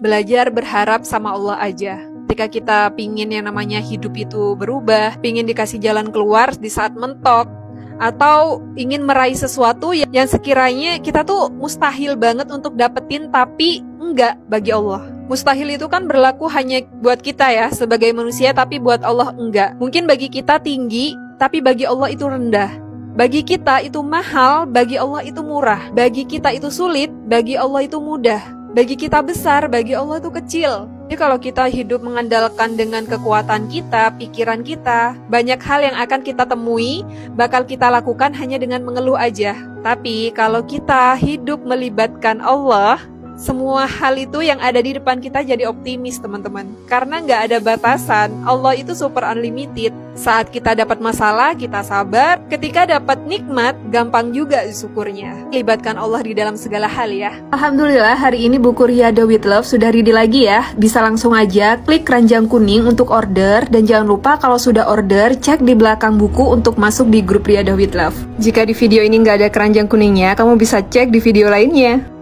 belajar berharap sama Allah aja. Ketika kita pingin yang namanya hidup itu berubah, pingin dikasih jalan keluar di saat mentok, atau ingin meraih sesuatu yang sekiranya kita tuh mustahil banget untuk dapetin, tapi enggak bagi Allah. Mustahil itu kan berlaku hanya buat kita ya sebagai manusia, tapi buat Allah enggak. Mungkin bagi kita tinggi, tapi bagi Allah itu rendah. Bagi kita itu mahal, bagi Allah itu murah. Bagi kita itu sulit, bagi Allah itu mudah. Bagi kita besar, bagi Allah itu kecil. Jadi kalau kita hidup mengandalkan dengan kekuatan kita, pikiran kita, banyak hal yang akan kita temui, bakal kita lakukan hanya dengan mengeluh aja. Tapi kalau kita hidup melibatkan Allah, semua hal itu yang ada di depan kita jadi optimis, teman-teman. Karena nggak ada batasan, Allah itu super unlimited. Saat kita dapat masalah, kita sabar. Ketika dapat nikmat, gampang juga syukurnya. Libatkan Allah di dalam segala hal ya. Alhamdulillah, hari ini buku Riyadhah with Love sudah ready lagi ya. Bisa langsung aja klik keranjang kuning untuk order. Dan jangan lupa kalau sudah order, cek di belakang buku untuk masuk di grup Riyadhah with Love. Jika di video ini nggak ada keranjang kuningnya, kamu bisa cek di video lainnya.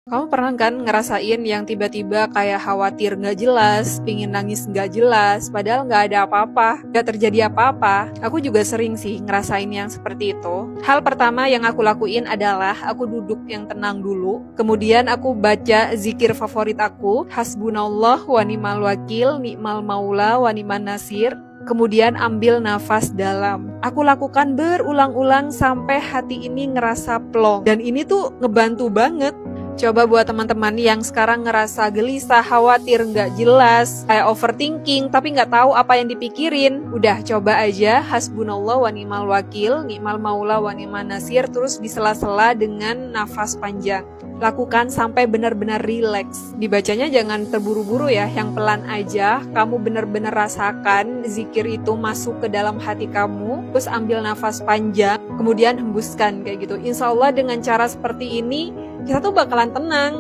Kamu pernah kan ngerasain yang tiba-tiba kayak khawatir nggak jelas, pingin nangis nggak jelas, padahal nggak ada apa-apa, nggak terjadi apa-apa? Aku juga sering sih ngerasain yang seperti itu. Hal pertama yang aku lakuin adalah aku duduk yang tenang dulu, kemudian aku baca zikir favorit aku, Hasbunallah wa ni'mal wakil, ni'mal maula wa ni'man nasir. Kemudian ambil nafas dalam. Aku lakukan berulang-ulang sampai hati ini ngerasa plong. Dan ini tuh ngebantu banget. Coba buat teman-teman yang sekarang ngerasa gelisah, khawatir, nggak jelas, kayak overthinking, tapi nggak tahu apa yang dipikirin. Udah, coba aja Hasbunallah wa ni'mal wakil, ni'mal maula wa ni'man nasir, terus di sela-sela dengan nafas panjang. Lakukan sampai benar-benar rileks. Dibacanya jangan terburu-buru ya, yang pelan aja. Kamu benar-benar rasakan zikir itu masuk ke dalam hati kamu, terus ambil nafas panjang, kemudian hembuskan kayak gitu. Insya Allah dengan cara seperti ini, kita tuh bakalan tenang.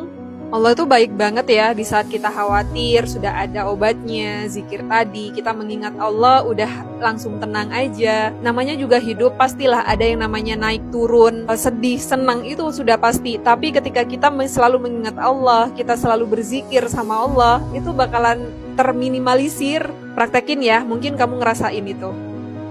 Allah tuh baik banget ya. Di saat kita khawatir, sudah ada obatnya. Zikir tadi, kita mengingat Allah, udah langsung tenang aja. Namanya juga hidup, pastilah ada yang namanya naik turun, sedih, senang, itu sudah pasti. Tapi ketika kita selalu mengingat Allah, kita selalu berzikir sama Allah, itu bakalan terminimalisir. Praktekin ya, mungkin kamu ngerasain itu.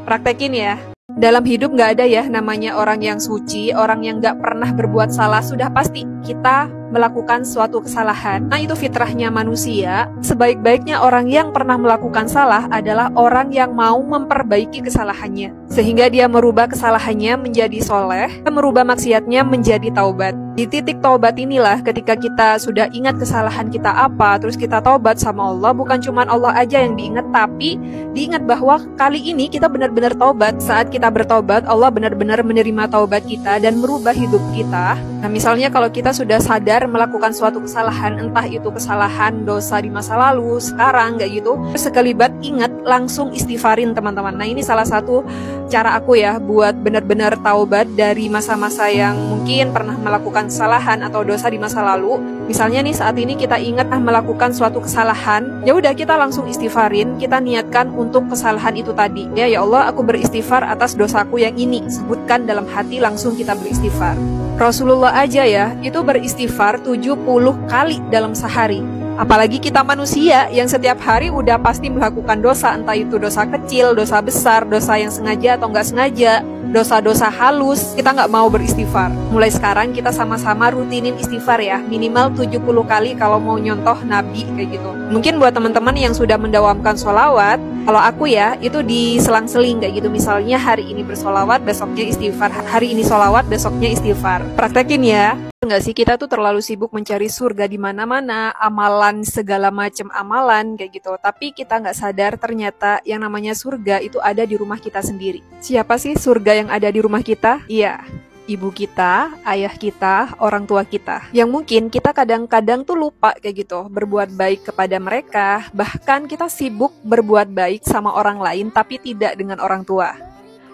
Praktekin ya. Dalam hidup gak ada ya namanya orang yang suci, orang yang gak pernah berbuat salah. Sudah pasti kita melakukan suatu kesalahan. Nah, itu fitrahnya manusia. Sebaik-baiknya orang yang pernah melakukan salah adalah orang yang mau memperbaiki kesalahannya, sehingga dia merubah kesalahannya menjadi soleh, merubah maksiatnya menjadi taubat. Di titik taubat inilah ketika kita sudah ingat kesalahan kita apa, terus kita taubat sama Allah. Bukan cuma Allah aja yang diingat, tapi diingat bahwa kali ini kita benar-benar taubat. Saat kita bertobat, Allah benar-benar menerima taubat kita dan merubah hidup kita. Nah, misalnya kalau kita sudah sadar melakukan suatu kesalahan, entah itu kesalahan dosa di masa lalu, sekarang kayak gitu, sekelibat ingat, langsung istighfarin teman-teman. Nah, ini salah satu cara aku ya buat benar-benar taubat dari masa-masa yang mungkin pernah melakukan kesalahan atau dosa di masa lalu. Misalnya nih saat ini kita ingat melakukan suatu kesalahan, ya udah kita langsung istighfarin, kita niatkan untuk kesalahan itu tadi. Ya Allah, aku beristighfar atas dosaku yang ini. Sebutkan dalam hati, langsung kita beristighfar. Rasulullah aja ya, itu beristighfar 70 kali dalam sehari. Apalagi kita manusia yang setiap hari udah pasti melakukan dosa, entah itu dosa kecil, dosa besar, dosa yang sengaja atau nggak sengaja, dosa-dosa halus, kita nggak mau beristighfar. Mulai sekarang kita sama-sama rutinin istighfar ya, minimal 70 kali kalau mau nyontoh Nabi kayak gitu. Mungkin buat teman-teman yang sudah mendawamkan sholawat, kalau aku ya, itu diselang-seling kayak gitu. Misalnya hari ini bersolawat, besoknya istighfar. Hari ini solawat, besoknya istighfar. Praktekin ya. Enggak sih, kita tuh terlalu sibuk mencari surga di mana-mana, amalan, segala macam amalan kayak gitu. Tapi kita nggak sadar ternyata yang namanya surga itu ada di rumah kita sendiri. Siapa sih surga yang ada di rumah kita? Iya, ibu kita, ayah kita, orang tua kita. Yang mungkin kita kadang-kadang tuh lupa kayak gitu, berbuat baik kepada mereka. Bahkan kita sibuk berbuat baik sama orang lain tapi tidak dengan orang tua.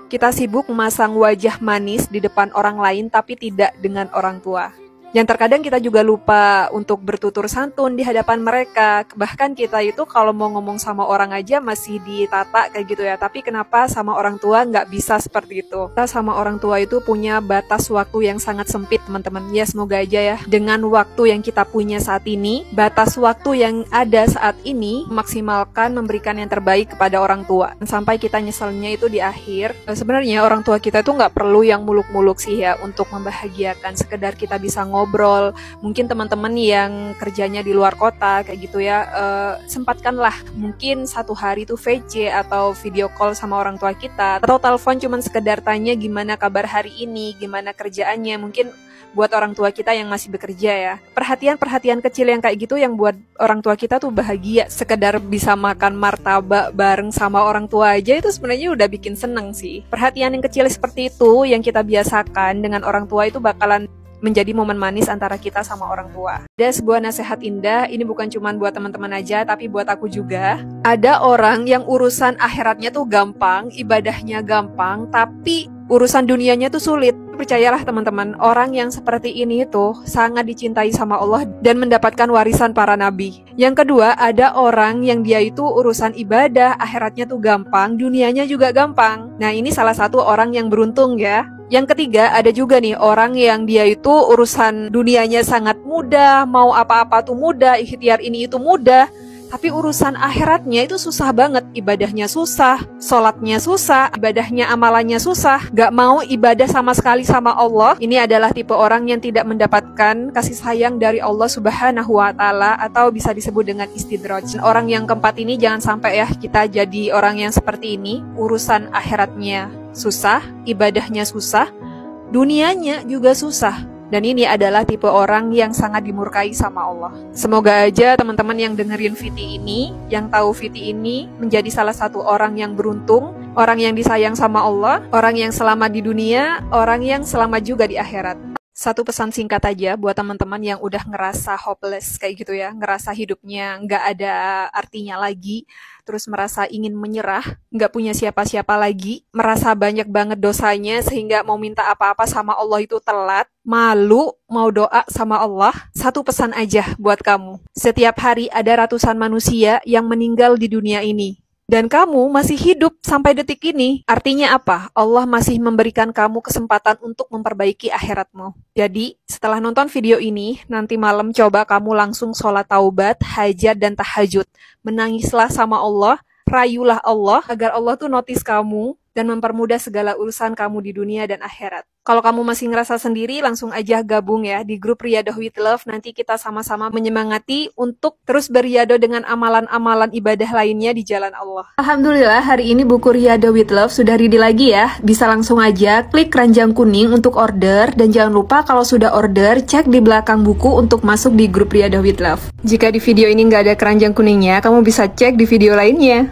Kita sibuk memasang wajah manis di depan orang lain tapi tidak dengan orang tua. yang terkadang kita juga lupa untuk bertutur santun di hadapan mereka. Bahkan kita itu kalau mau ngomong sama orang aja masih ditata kayak gitu ya. Tapi kenapa sama orang tua nggak bisa seperti itu? Kita sama orang tua itu punya batas waktu yang sangat sempit, teman-teman. Ya semoga aja ya, dengan waktu yang kita punya saat ini, batas waktu yang ada saat ini, maksimalkan memberikan yang terbaik kepada orang tua. Sampai kita nyeselnya itu di akhir. Sebenarnya orang tua kita tuh nggak perlu yang muluk-muluk sih ya untuk membahagiakan. Sekedar kita bisa ngobrol, mungkin teman-teman yang kerjanya di luar kota kayak gitu ya, sempatkanlah mungkin satu hari tuh VC atau video call sama orang tua kita, atau telepon cuman sekedar tanya gimana kabar hari ini, gimana kerjaannya. Mungkin buat orang tua kita yang masih bekerja ya, perhatian-perhatian kecil yang kayak gitu yang buat orang tua kita tuh bahagia. Sekedar bisa makan martabak bareng sama orang tua aja itu sebenarnya udah bikin seneng sih. Perhatian yang kecil seperti itu yang kita biasakan dengan orang tua itu bakalan menjadi momen manis antara kita sama orang tua. Ada sebuah nasihat indah, ini bukan cuma buat teman-teman aja, tapi buat aku juga. Ada orang yang urusan akhiratnya tuh gampang, ibadahnya gampang, tapi urusan dunianya tuh sulit. Percayalah teman-teman, orang yang seperti ini tuh sangat dicintai sama Allah dan mendapatkan warisan para nabi. Yang kedua, ada orang yang dia itu urusan ibadah, akhiratnya tuh gampang, dunianya juga gampang. Nah, ini salah satu orang yang beruntung ya. Yang ketiga, ada juga nih orang yang dia itu urusan dunianya sangat mudah, mau apa-apa tuh mudah, ikhtiar ini itu mudah, tapi urusan akhiratnya itu susah banget. Ibadahnya susah, sholatnya susah, ibadahnya amalannya susah, gak mau ibadah sama sekali sama Allah. Ini adalah tipe orang yang tidak mendapatkan kasih sayang dari Allah Subhanahu wa Ta'ala, atau bisa disebut dengan istidraj. Orang yang keempat ini jangan sampai ya kita jadi orang yang seperti ini. Urusan akhiratnya susah, ibadahnya susah, dunianya juga susah. Dan ini adalah tipe orang yang sangat dimurkai sama Allah. Semoga aja teman-teman yang dengerin Viti ini, yang tahu Viti ini, menjadi salah satu orang yang beruntung, orang yang disayang sama Allah, orang yang selamat di dunia, orang yang selamat juga di akhirat. Satu pesan singkat aja buat teman-teman yang udah ngerasa hopeless kayak gitu ya, ngerasa hidupnya nggak ada artinya lagi, terus merasa ingin menyerah, nggak punya siapa-siapa lagi, merasa banyak banget dosanya sehingga mau minta apa-apa sama Allah itu telat, malu, mau doa sama Allah. Satu pesan aja buat kamu. Setiap hari ada ratusan manusia yang meninggal di dunia ini. Dan kamu masih hidup sampai detik ini. Artinya apa? Allah masih memberikan kamu kesempatan untuk memperbaiki akhiratmu. Jadi, setelah nonton video ini, nanti malam coba kamu langsung sholat taubat, hajat, dan tahajud. Menangislah sama Allah, rayulah Allah, agar Allah tuh notice kamu dan mempermudah segala urusan kamu di dunia dan akhirat. Kalau kamu masih ngerasa sendiri, langsung aja gabung ya di grup Riyadhah with Love. Nanti kita sama-sama menyemangati untuk terus beriyadah dengan amalan-amalan ibadah lainnya di jalan Allah. Alhamdulillah, hari ini buku Riyadhah with Love sudah ready lagi ya. Bisa langsung aja klik keranjang kuning untuk order. Dan jangan lupa kalau sudah order, cek di belakang buku untuk masuk di grup Riyadhah with Love. Jika di video ini nggak ada keranjang kuningnya, kamu bisa cek di video lainnya.